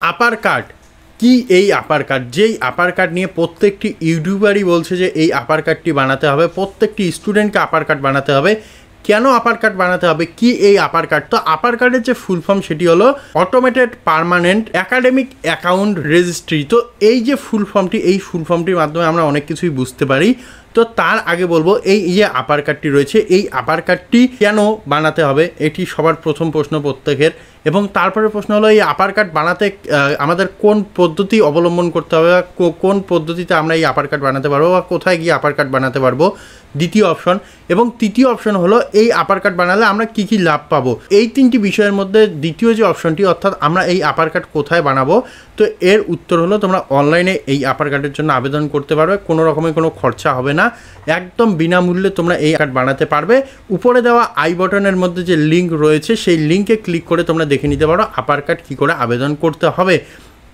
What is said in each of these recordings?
আপার কাট কি? এই আপার কাট, যেই আপার কাট নিয়ে প্রত্যেকটি ইউটিউবারই বলছে যে এই আপার কাটটি বানাতে হবে, প্রত্যেকটি স্টুডেন্টকে আপার কাট বানাতে হবে। কেন আপার কাট বানাতে হবে? কি এই আপার কাট? তো আপার কাটের যে ফুল ফর্ম সেটি হলো automated permanent academic account registry. তো এই যে ফুল ফর্মটি, এই ফুল ফর্মটির মাধ্যমে আমরা অনেক কিছুই বুঝতে পারি। তো তার আগে বলবো এই যে আপার কাটটি রয়েছে, এই আপার কাটটি কেন বানাতে হবে, এটি সবার প্রথম প্রশ্ন প্রত্যেকের। এবং তারপরে প্রশ্ন হলো এই আপার কাট বানাতে আমাদের কোন পদ্ধতি অবলম্বন করতে হবে, কোন পদ্ধতিতে আমরা এই আপার কাট বানাতে পারবো বা কোথায় গিয়ে আপার কাট বানাতে পারবো, দ্বিতীয় অপশন। এবং তৃতীয় অপশন হলো এই আপার কাট বানালে আমরা কি কি লাভ পাবো। এই তিনটি বিষয়ের মধ্যে দ্বিতীয় যে অপশনটি, অর্থাৎ আমরা এই আপার কাট কোথায় বানাবো, তো এর উত্তর হলো তোমরা অনলাইনে এই আপার কাটের জন্য আবেদন করতে পারবে। কোনো রকমের কোনো খরচা হবে না, একদম বিনামূল্যে তোমরা এই কার্ড বানাতে পারবে। উপরে দেওয়া আই বটনের মধ্যে যে লিঙ্ক রয়েছে সেই লিঙ্কে ক্লিক করে তোমরা দেখে নিতে পারো আপার কার্ড কী করে আবেদন করতে হবে।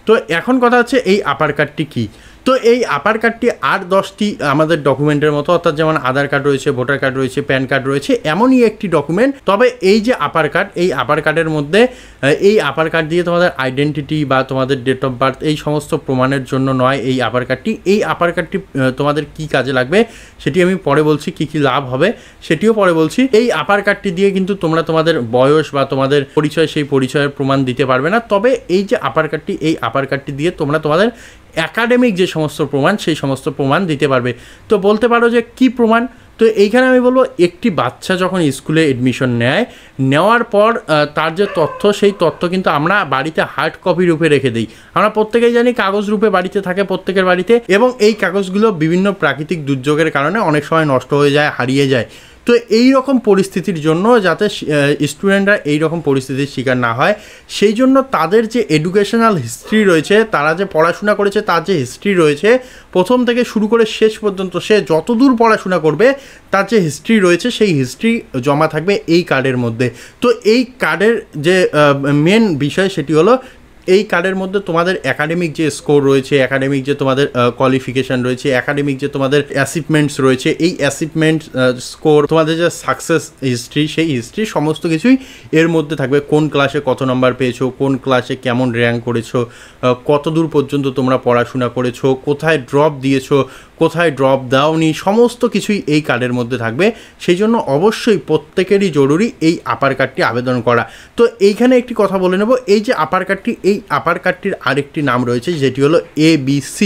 তো এখন কথা হচ্ছে এই আপার কার্ডটি কী। তো এই আপার কার্ডটি আর 10টি আমাদের ডকুমেন্টের মতো, অর্থাৎ যেমন আধার কার্ড রয়েছে, ভোটার কার্ড রয়েছে, প্যান কার্ড রয়েছে, এমনই একটি ডকুমেন্ট। তবে এই যে আপার কার্ড, এই আপার কার্ডের মধ্যে এই আপার কার্ড দিয়ে তোমাদের আইডেন্টিটি বা তোমাদের ডেট অফ বার্থ এই সমস্ত প্রমাণের জন্য নয় এই আপার কার্ডটি। এই আপার কার্ডটি তোমাদের কি কাজে লাগবে সেটি আমি পরে বলছি, কি কি লাভ হবে সেটিও পরে বলছি। এই আপার কার্ডটি দিয়ে কিন্তু তোমরা তোমাদের বয়স বা তোমাদের পরিচয়, সেই পরিচয়ের প্রমাণ দিতে পারবে না। তবে এই যে আপার কার্ডটি, এই আপার কার্ডটি দিয়ে তোমরা তোমাদের একাডেমিক যে সমস্ত প্রমাণ, সেই সমস্ত প্রমাণ দিতে পারবে। তো বলতে পারো যে কি প্রমাণ। তো এইখানে আমি বলবো একটি বাচ্চা যখন স্কুলে এডমিশন নেওয়ার পর তার যে তথ্য, সেই তথ্য কিন্তু আমরা বাড়িতে হার্ড কপি রূপে রেখে দিই। আমরা প্রত্যেকেই জানি কাগজ রূপে বাড়িতে থাকে প্রত্যেকের বাড়িতে, এবং এই কাগজগুলো বিভিন্ন প্রাকৃতিক দুর্যোগের কারণে অনেক সময় নষ্ট হয়ে যায়, হারিয়ে যায়। তো এই রকম পরিস্থিতির জন্য যাতে স্টুডেন্টরা এই রকম পরিস্থিতির শিকার না হয়, সেই জন্য তাদের যে এডুকেশনাল হিস্ট্রি রয়েছে, তারা যে পড়াশোনা করেছে তার যে হিস্ট্রি রয়েছে, প্রথম থেকে শুরু করে শেষ পর্যন্ত সে যতদূর পড়াশোনা করবে তার যে হিস্ট্রি রয়েছে, সেই হিস্ট্রি জমা থাকবে এই কার্ডের মধ্যে। তো এই কার্ডের যে মেন বিষয় সেটি হলো এই কার্ডের মধ্যে তোমাদের একাডেমিক যে স্কোর রয়েছে, একাডেমিক যে তোমাদের কোয়ালিফিকেশান রয়েছে, একাডেমিক যে তোমাদের অ্যাচিভমেন্টস রয়েছে, এই অ্যাচিভমেন্ট স্কোর, তোমাদের যে সাকসেস হিস্ট্রি, সেই হিস্ট্রি সমস্ত কিছুই এর মধ্যে থাকবে। কোন ক্লাসে কত নাম্বার পেয়েছো, কোন ক্লাসে কেমন র্যাঙ্ক করেছো, কত দূর পর্যন্ত তোমরা পড়াশোনা করেছো, কোথায় ড্রপ দিয়েছো, কোথায় ড্রপ দাওনি, সমস্ত কিছুই এই কার্ডের মধ্যে থাকবে। সেই জন্য অবশ্যই প্রত্যেকেরই জরুরি এই আপার কার্ডটি আবেদন করা। তো এইখানে একটি কথা বলে নেব, এই যে আপার কার্ডটি, এই আপার কার্ডটির আরেকটি নাম রয়েছে যেটি হলো ABC।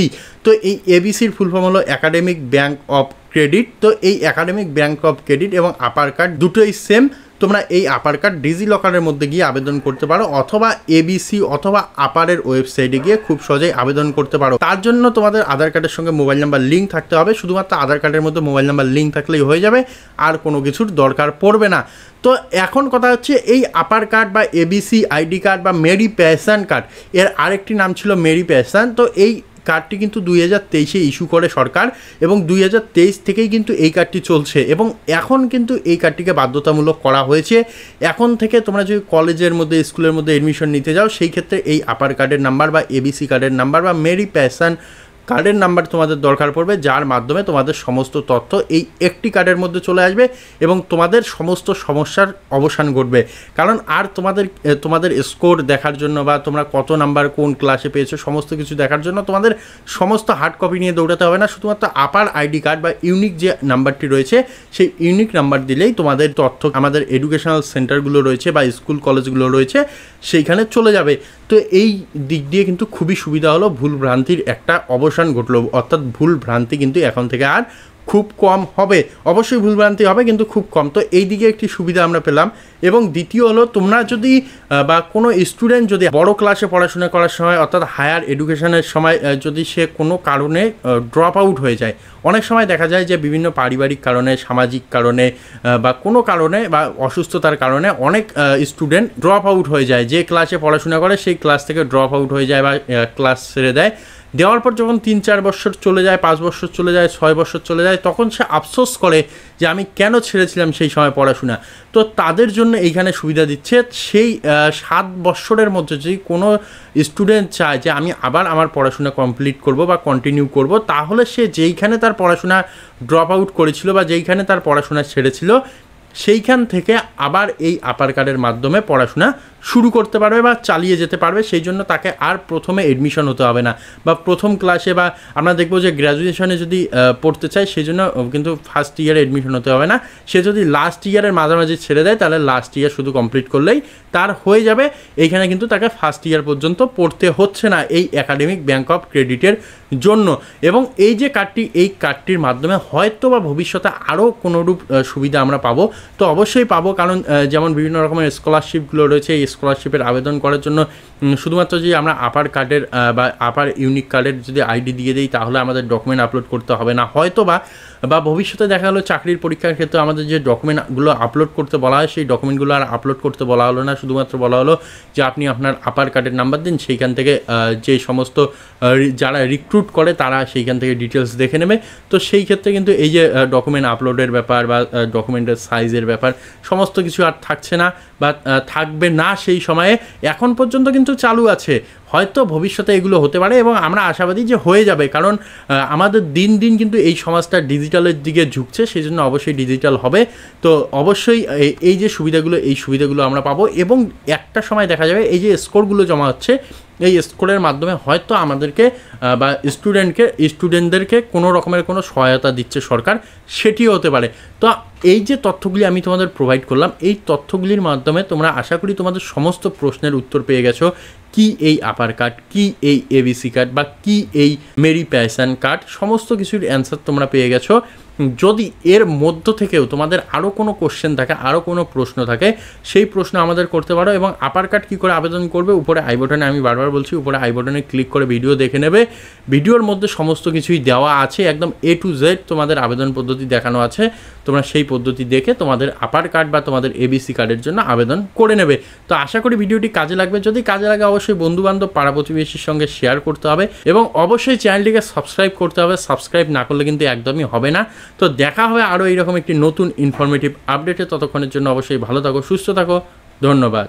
তো এই ABCর ফুল ফর্ম হলো একাডেমিক ব্যাংক অফ ক্রেডিট। তো এই একাডেমিক ব্যাংক অফ ক্রেডিট এবং আপার কার্ড দুটোই সেম। তোমরা এই আপার কার্ড ডিজি লকারের মধ্যে গিয়ে আবেদন করতে পারো, অথবা ABC অথবা আপারের ওয়েবসাইটে গিয়ে খুব সহজেই আবেদন করতে পারো। তার জন্য তোমাদের আধার কার্ডের সঙ্গে মোবাইল নাম্বার লিঙ্ক থাকতে হবে। শুধুমাত্র আধার কার্ডের মধ্যে মোবাইল নাম্বার লিঙ্ক থাকলেই হয়ে যাবে, আর কোনো কিছুর দরকার পড়বে না। তো এখন কথা হচ্ছে এই আপার কার্ড বা ABC আইডি কার্ড বা মেরি প্যাশন কার্ড, এর আরেকটি নাম ছিল মেরি প্যাশন। তো এই কার্ডটি কিন্তু 2023-এ ইস্যু করে সরকার, এবং 2023 থেকেই কিন্তু এই কার্ডটি চলছে, এবং এখন কিন্তু এই কার্ডটিকে বাধ্যতামূলক করা হয়েছে। এখন থেকে তোমরা যদি কলেজের মধ্যে, স্কুলের মধ্যে এডমিশন নিতে যাও, সেই ক্ষেত্রে এই আপার কার্ডের নাম্বার বা ABC কার্ডের নাম্বার বা মেরি প্যাশন কার্ডের নাম্বার তোমাদের দরকার পড়বে, যার মাধ্যমে তোমাদের সমস্ত তথ্য এই একটি কার্ডের মধ্যে চলে আসবে এবং তোমাদের সমস্ত সমস্যার অবসান ঘটবে। কারণ আর তোমাদের স্কোর দেখার জন্য বা তোমরা কত নাম্বার কোন ক্লাসে পেয়েছো সমস্ত কিছু দেখার জন্য তোমাদের সমস্ত হার্ড কপি নিয়ে দৌড়াতে হবে না। শুধুমাত্র আপার আইডি কার্ড বা ইউনিক যে নাম্বারটি রয়েছে, সেই ইউনিক নাম্বার দিলেই তোমাদের তথ্য আমাদের এডুকেশনাল সেন্টারগুলো রয়েছে বা স্কুল কলেজগুলো রয়েছে সেইখানে চলে যাবে। তো এই দিক দিয়ে কিন্তু খুবই সুবিধা হলো, ভুল ভ্রান্তির একটা অবসান ঘটলো, অর্থাৎ ভুল ভ্রান্তি কিন্তু এখন থেকে আর খুব কম হবে। অবশ্যই ভুলভ্রান্তি হবে কিন্তু খুব কম। তো এই দিকে একটি সুবিধা আমরা পেলাম। এবং দ্বিতীয় হলো, তোমরা যদি বা কোনো স্টুডেন্ট যদি বড় ক্লাসে পড়াশোনা করার সময়, অর্থাৎ হায়ার এডুকেশনের সময় যদি সে কোনো কারণে ড্রপ আউট হয়ে যায়, অনেক সময় দেখা যায় যে বিভিন্ন পারিবারিক কারণে, সামাজিক কারণে বা কোনো কারণে বা অসুস্থতার কারণে অনেক স্টুডেন্ট ড্রপ আউট হয়ে যায়। যে ক্লাসে পড়াশোনা করে সেই ক্লাস থেকে ড্রপ আউট হয়ে যায় বা ক্লাস ছেড়ে দেয়। দেওয়ার পর যখন 3-4 বছর চলে যায়, 5 বছর চলে যায়, 6 বছর চলে যায়, তখন সে আফসোস করে যে আমি কেন ছেড়েছিলাম সেই সময় পড়াশোনা। তো তাদের জন্য এইখানে সুবিধা দিচ্ছে, সেই 7 বছরের মধ্যে যদি কোনো স্টুডেন্ট চায় যে আমি আবার আমার পড়াশোনা কমপ্লিট করব বা কন্টিনিউ করব, তাহলে সে যেইখানে তার পড়াশোনা ড্রপ আউট করেছিল বা যেইখানে তার পড়াশোনা ছেড়েছিল সেইখান থেকে আবার এই আপার কার্ডের মাধ্যমে পড়াশোনা শুরু করতে পারবে বা চালিয়ে যেতে পারবে। সেই জন্য তাকে আর প্রথমে এডমিশন হতে হবে না, বা প্রথম ক্লাসে, বা আমরা দেখবো যে গ্র্যাজুয়েশনে যদি পড়তে চায় সেই জন্য কিন্তু ফার্স্ট ইয়ারে এডমিশন হতে হবে না। সে যদি লাস্ট ইয়ারের মাঝামাঝি ছেড়ে দেয় তাহলে লাস্ট ইয়ার শুধু কমপ্লিট করলেই তার হয়ে যাবে। এইখানে কিন্তু তাকে ফার্স্ট ইয়ার পর্যন্ত পড়তে হচ্ছে না এই একাডেমিক ব্যাংক অফ ক্রেডিটের জন্য। এবং এই যে কার্ডটি, এই কার্ডটির মাধ্যমে হয়তো বা ভবিষ্যতে আরও কোনোরূপ সুবিধা আমরা পাবো, তো অবশ্যই পাবো। কারণ যেমন বিভিন্ন রকমের স্কলারশিপগুলো রয়েছে, এই স্কলারশিপের আবেদন করার জন্য শুধুমাত্র যে আমরা আপার কার্ডের বা আপার ইউনিক কার্ডের যদি আইডি দিয়ে দিই তাহলে আমাদের ডকুমেন্ট আপলোড করতে হবে না। হয়তো বা ভবিষ্যতে দেখা গেলো চাকরির পরীক্ষার ক্ষেত্রে আমাদের যে ডকুমেন্টগুলো আপলোড করতে বলা হয় সেই ডকুমেন্টগুলো আর আপলোড করতে বলা হলো না, শুধুমাত্র বলা হলো যে আপনি আপনার আপার কার্ডের নাম্বার দিন, সেইখান থেকে যে সমস্ত যারা রিক্রুট করে তারা সেইখান থেকে ডিটেলস দেখে নেবে। তো সেই ক্ষেত্রে কিন্তু এই যে ডকুমেন্ট আপলোডের ব্যাপার বা ডকুমেন্টের সাইজের ব্যাপার সমস্ত কিছু আর থাকছে না বা থাকবে না সেই সময়ে। এখন পর্যন্ত কিন্তু চালু আছে, হয়তো ভবিষ্যতে এগুলো হতে পারে এবং আমরা আশাবাদী যে হয়ে যাবে। কারণ আমাদের দিন দিন কিন্তু এই সমাজটা ডিজিটালের দিকে ঝুঁকছে, সেই জন্য অবশ্যই ডিজিটাল হবে। তো অবশ্যই এই যে সুবিধাগুলো, এই সুবিধাগুলো আমরা পাবো। এবং একটা সময় দেখা যাবে এই যে স্কোরগুলো জমা হচ্ছে, এই স্কোরের মাধ্যমে হয়তো আমাদেরকে বা স্টুডেন্টদেরকে কোনো রকমের কোনো সহায়তা দিচ্ছে সরকার, সেটিও হতে পারে। তো এই যে তথ্যগুলি আমি তোমাদের প্রোভাইড করলাম, এই তথ্যগুলির মাধ্যমে তোমরা আশা করি তোমাদের সমস্ত প্রশ্নের উত্তর পেয়ে গেছো। কি এই আপার কার্ড, কি এই এবিসি কার্ড, বা কি এই মেরি প্যাশন কার্ড, সমস্ত কিছুর অ্যান্সার তোমরা পেয়ে গেছো। যদি এর মধ্য থেকেও তোমাদের আরও কোনো কোশ্চেন থাকে, আরও কোনো প্রশ্ন থাকে, সেই প্রশ্ন আমাদের করতে পারো। এবং আপার কার্ড কী করে আবেদন করবে, উপরে আই বাটনে, আমি বারবার বলছি, উপরে আই বাটনে ক্লিক করে ভিডিও দেখে নেবে। ভিডিওর মধ্যে সমস্ত কিছুই দেওয়া আছে, একদম A to Z তোমাদের আবেদন পদ্ধতি দেখানো আছে। তোমরা সেই পদ্ধতি দেখে তোমাদের আপার কার্ড বা তোমাদের এবিসি কার্ডের জন্য আবেদন করে নেবে। তো আশা করি ভিডিওটি কাজে লাগবে। যদি কাজে লাগে অবশ্যই বন্ধুবান্ধব, পাড়া প্রতিবেশীর সঙ্গে শেয়ার করতে হবে এবং অবশ্যই চ্যানেলটিকে সাবস্ক্রাইব করতে হবে। সাবস্ক্রাইব না করলে কিন্তু একদমই হবে না। তো দেখা হবে আরও এইরকম একটি নতুন ইনফরমেটিভ আপডেটে। ততক্ষণের জন্য অবশ্যই ভালো থাকো, সুস্থ থাকো, ধন্যবাদ।